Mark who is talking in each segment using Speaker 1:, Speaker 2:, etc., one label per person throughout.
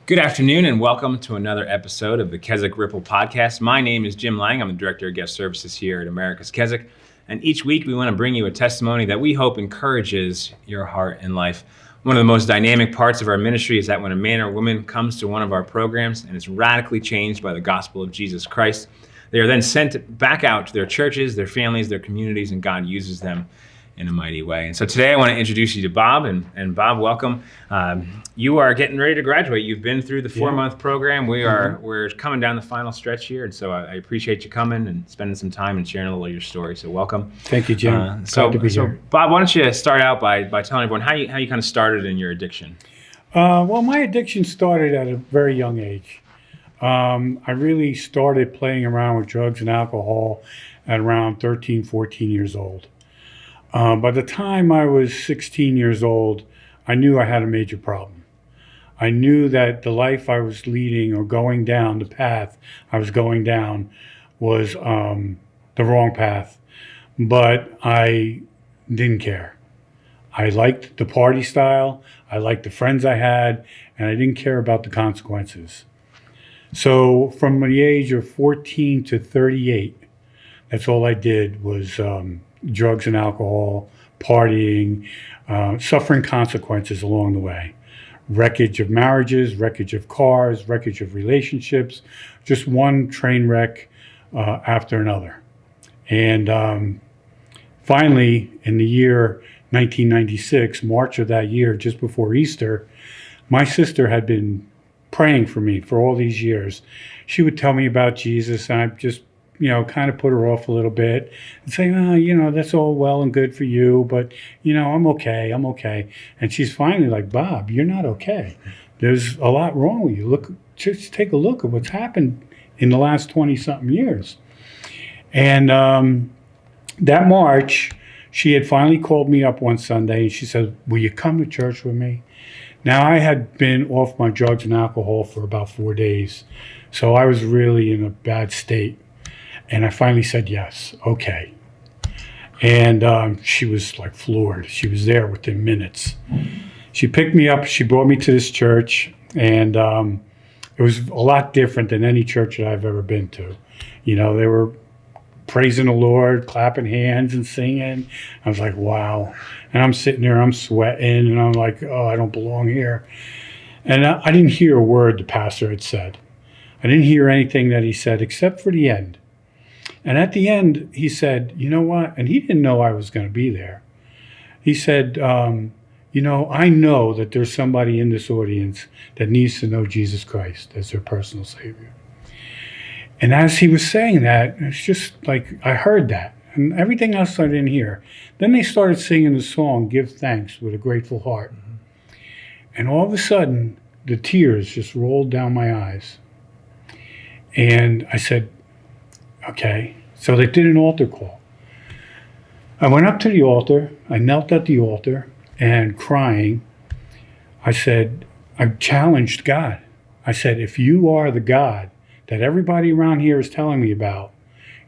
Speaker 1: Good afternoon and welcome to another episode of the Keswick Ripple podcast. My name is Jim Lang. I'm the Director of Guest Services here at America's Keswick. And each week we want to bring you a testimony that we hope encourages your heart and life. One of the most dynamic parts of our ministry is that when a man or woman comes to one of our programs and is radically changed by the gospel of Jesus Christ, they are then sent back out to their churches, their families, their communities, and God uses them in a mighty way. And so today I want to introduce you to Bob. And Bob, welcome. You are getting ready to graduate. You've been through the 4-month program. We're coming down the final stretch here. And so I appreciate you coming and spending some time and sharing a little of your story. So welcome.
Speaker 2: Thank you, Jim. Glad to be here.
Speaker 1: Bob, why don't you start out by telling everyone how you kind of started in your addiction?
Speaker 2: Well, my addiction started at a very young age. I really started playing around with drugs and alcohol at around 13, 14 years old. By the time I was 16 years old, I knew I had a major problem. I knew that the life I was leading or going down, the path I was going down was the wrong path, but I didn't care. I liked the party style, I liked the friends I had, and I didn't care about the consequences. So from the age of 14 to 38, that's all I did was drugs and alcohol, partying, suffering consequences along the way. Wreckage of marriages, wreckage of cars, wreckage of relationships, just one train wreck after another. And finally, in the year 1996, March of that year, just before Easter, my sister had been praying for me for all these years. She would tell me about Jesus, and I just kind of put her off a little bit and say, that's all well and good for you, but, I'm okay. And she's finally like, Bob, you're not okay. There's a lot wrong with you. Just take a look at what's happened in the last 20-something years. And that March, she had finally called me up one Sunday, and she said, will you come to church with me? Now, I had been off my drugs and alcohol for about 4 days, so I was really in a bad state. And I finally said yes, okay. And she was like floored. She was there within minutes. She picked me up, she brought me to this church, and it was a lot different than any church that I've ever been to. They were praising the Lord, clapping hands and singing. I was like, wow. And I'm sitting there, I'm sweating, and I'm like, oh, I don't belong here. And I didn't hear a word the pastor had said. I didn't hear anything that he said except for the end. And at the end, he said, you know what? And he didn't know I was going to be there. He said, I know that there's somebody in this audience that needs to know Jesus Christ as their personal Savior. And as he was saying that, it's just like I heard that. And everything else I didn't hear. Then they started singing the song, Give Thanks with a Grateful Heart. And all of a sudden, the tears just rolled down my eyes. And I said, okay, so they did an altar call. I went up to the altar, I knelt at the altar, and crying, I challenged God. I said, if you are the God that everybody around here is telling me about,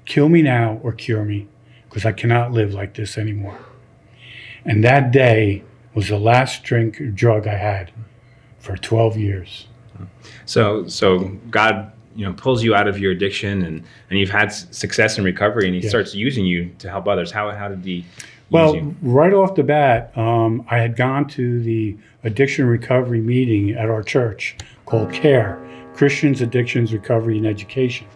Speaker 2: kill me now or cure me, because I cannot live like this anymore. And that day was the last drug I had for 12 years.
Speaker 1: So God pulls you out of your addiction, and you've had success in recovery, and he starts using you to help others. How did he use you?
Speaker 2: Right off the bat, I had gone to the addiction recovery meeting at our church called CARE, Christians, Addictions, Recovery, and Education.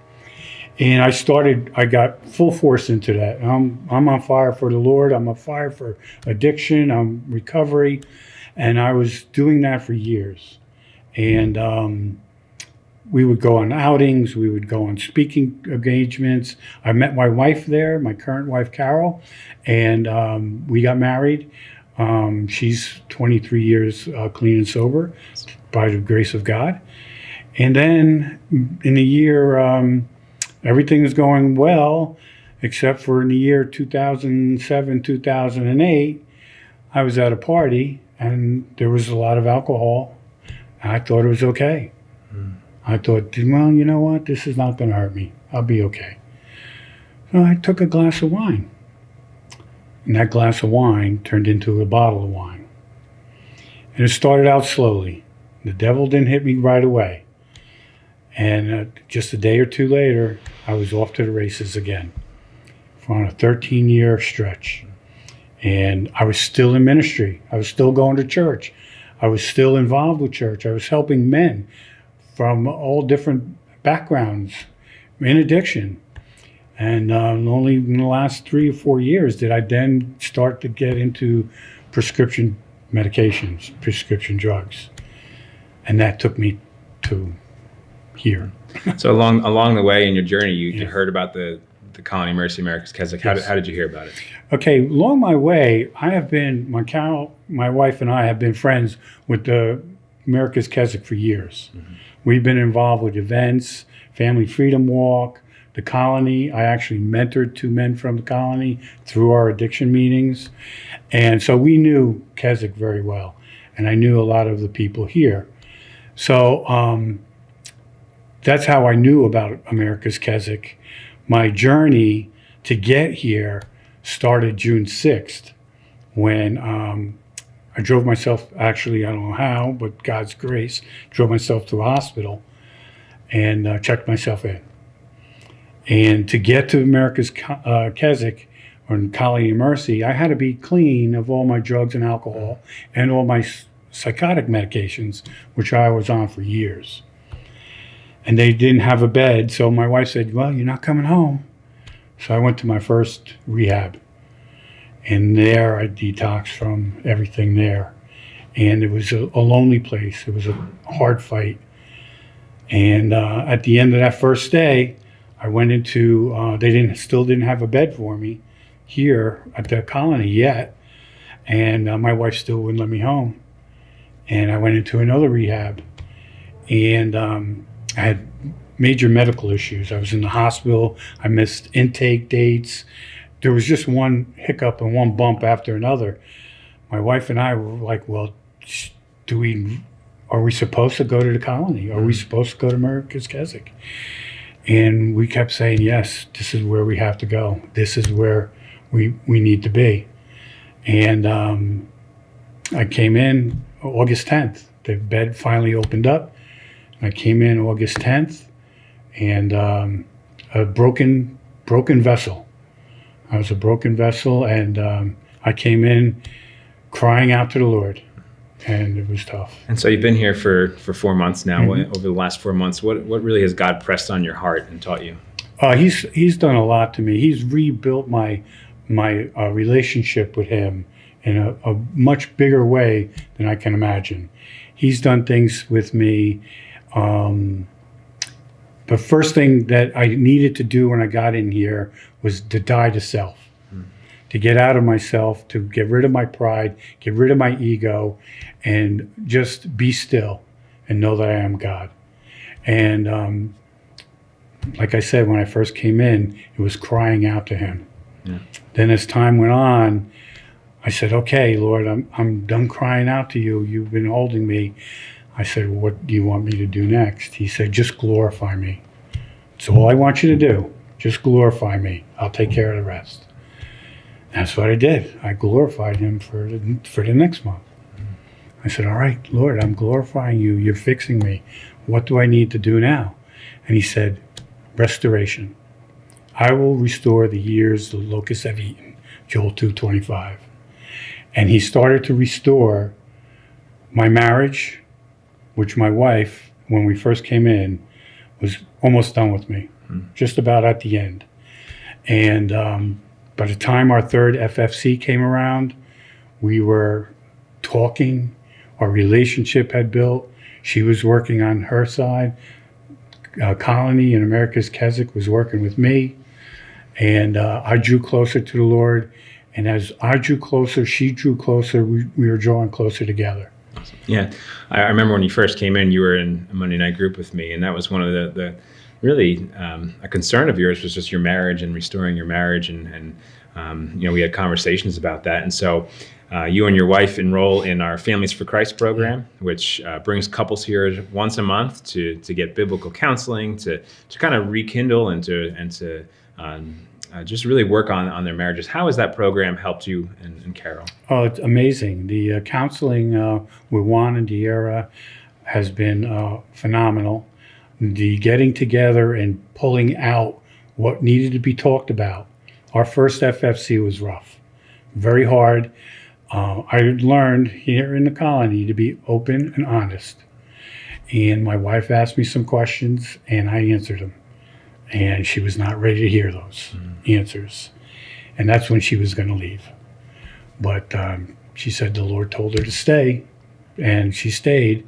Speaker 2: And I got full force into that. I'm on fire for the Lord. I'm on fire for addiction. I'm recovery. And I was doing that for years. And we would go on outings, we would go on speaking engagements. I met my wife there, my current wife, Carol, and we got married. She's 23 years clean and sober by the grace of God. And then in the year, everything was going well, except for in the year 2007, 2008, I was at a party and there was a lot of alcohol. I thought it was okay. I thought, well, you know what? This is not going to hurt me. I'll be okay. So I took a glass of wine. And that glass of wine turned into a bottle of wine. And it started out slowly. The devil didn't hit me right away. And just a day or two later, I was off to the races again for on a 13-year stretch. And I was still in ministry. I was still going to church. I was still involved with church. I was helping men from all different backgrounds in addiction. And only in the last 3 or 4 years did I then start to get into prescription medications, prescription drugs. And that took me to here.
Speaker 1: So along the way in your journey, you heard about the Colony Mercy America's Keswick. How did you hear about it?
Speaker 2: Okay, along my way, I have been, my wife and I have been friends with the America's Keswick for years. Mm-hmm. We've been involved with events, Family Freedom Walk, the Colony. I actually mentored 2 men from the Colony through our addiction meetings. And so we knew Keswick very well. And I knew a lot of the people here. So that's how I knew about America's Keswick. My journey to get here started June 6th when I drove myself, actually, I don't know how, but God's grace, drove myself to a hospital and checked myself in. And to get to America's Keswick, or Colony Mercy, I had to be clean of all my drugs and alcohol and all my psychotic medications, which I was on for years. And they didn't have a bed, so my wife said, well, you're not coming home. So I went to my first rehab. And there I detoxed from everything there. And it was a lonely place. It was a hard fight. And at the end of that first day, I went into, they still didn't have a bed for me here at the Colony yet. And my wife still wouldn't let me home. And I went into another rehab. And I had major medical issues. I was in the hospital. I missed intake dates. There was just one hiccup and one bump after another. My wife and I were like, well, are we supposed to go to the Colony? Are we supposed to go to America's Keswick? And we kept saying, yes, this is where we have to go. This is where we need to be. And I came in August 10th. The bed finally opened up. I came in August 10th, and a broken vessel. I was a broken vessel, and I came in crying out to the Lord, and it was tough.
Speaker 1: And so you've been here for 4 months now. Mm-hmm. Over the last 4 months, what really has God pressed on your heart and taught you?
Speaker 2: He's done a lot to me. He's rebuilt my relationship with Him in a much bigger way than I can imagine. He's done things with me. The first thing that I needed to do when I got in here was to die to self, to get out of myself, to get rid of my pride, get rid of my ego, and just be still and know that I am God. And like I said, when I first came in, it was crying out to Him. Yeah. Then as time went on, I said, okay, Lord, I'm done crying out to you. You've been holding me. I said, what do you want me to do next? He said, just glorify me. That's all I want you to do. Just glorify me. I'll take care of the rest. That's what I did. I glorified Him for the next month. I said, all right, Lord, I'm glorifying you. You're fixing me. What do I need to do now? And He said, restoration. I will restore the years the locusts have eaten. Joel 2:25. And He started to restore my marriage, which my wife, when we first came in, was almost done with me, just about at the end. And by the time our third FFC came around, we were talking, our relationship had built. She was working on her side. Colony in America's Keswick was working with me. And I drew closer to the Lord. And as I drew closer, she drew closer, we were drawing closer together.
Speaker 1: Awesome. Yeah, I remember when you first came in, you were in a Monday night group with me, and that was one of the really a concern of yours was just your marriage and restoring your marriage, and we had conversations about that. And so you and your wife enroll in our Families for Christ program, which brings couples here once a month to get biblical counseling, to kind of rekindle and to just really work on their marriages. How has that program helped you and Carol?
Speaker 2: Oh, it's amazing. The counseling with Juan and Deira, has been phenomenal. The getting together and pulling out what needed to be talked about. Our first FFC was rough, very hard. I learned here in the colony to be open and honest. And my wife asked me some questions, and I answered them. And she was not ready to hear those answers. And that's when she was going to leave. But she said the Lord told her to stay, and she stayed.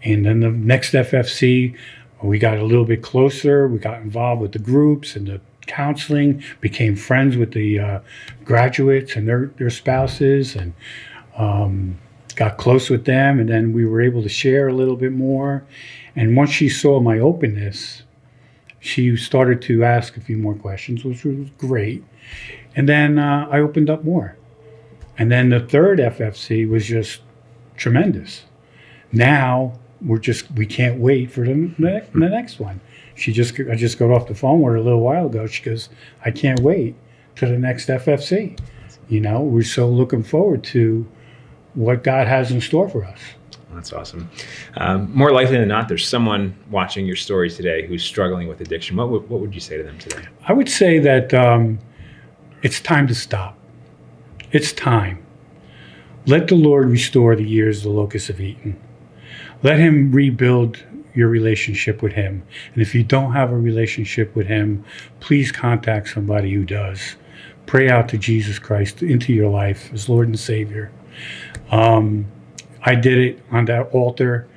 Speaker 2: And then the next FFC, we got a little bit closer. We got involved with the groups and the counseling, became friends with the graduates and their spouses, and got close with them. And then we were able to share a little bit more. And once she saw my openness, she started to ask a few more questions, which was great. And then I opened up more. And then the third FFC was just tremendous. Now we can't wait for the next one. I just got off the phone with her a little while ago. She goes, I can't wait to the next FFC. We're so looking forward to what God has in store for us.
Speaker 1: That's awesome. More likely than not, there's someone watching your story today who's struggling with addiction. What would you say to them today?
Speaker 2: I would say that it's time to stop. It's time. Let the Lord restore the years the locusts have eaten. Let him rebuild your relationship with him. And if you don't have a relationship with him, please contact somebody who does. Pray out to Jesus Christ into your life as Lord and Savior. I did it on that altar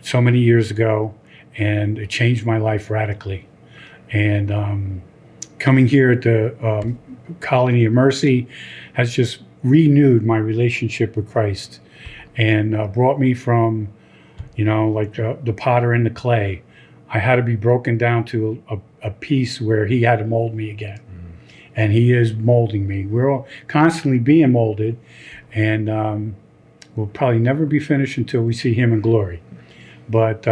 Speaker 2: so many years ago, and it changed my life radically. And coming here at the Colony of Mercy has just renewed my relationship with Christ, and brought me from, like the potter in the clay. I had to be broken down to a piece where he had to mold me again. And he is molding me. We're all constantly being molded, and we'll probably never be finished until we see him in glory. But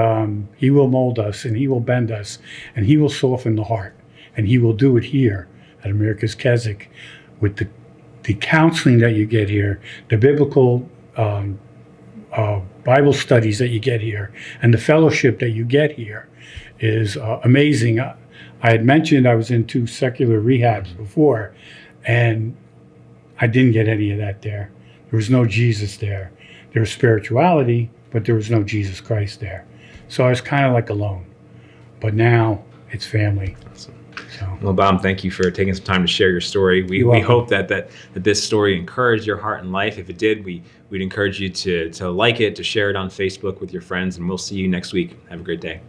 Speaker 2: he will mold us, and he will bend us, and he will soften the heart. And he will do it here at America's Keswick with the counseling that you get here, the biblical Bible studies that you get here, and the fellowship that you get here is amazing. I had mentioned I was in 2 secular rehabs before, and I didn't get any of that there. There was no Jesus there. There was spirituality, but there was no Jesus Christ there. So I was kind of like alone. But now it's family.
Speaker 1: Awesome.
Speaker 2: So.
Speaker 1: Well, Bob, thank you for taking some time to share your story. We hope that this story encouraged your heart and life. If it did, we'd encourage you to like it, to share it on Facebook with your friends, and we'll see you next week. Have a great day.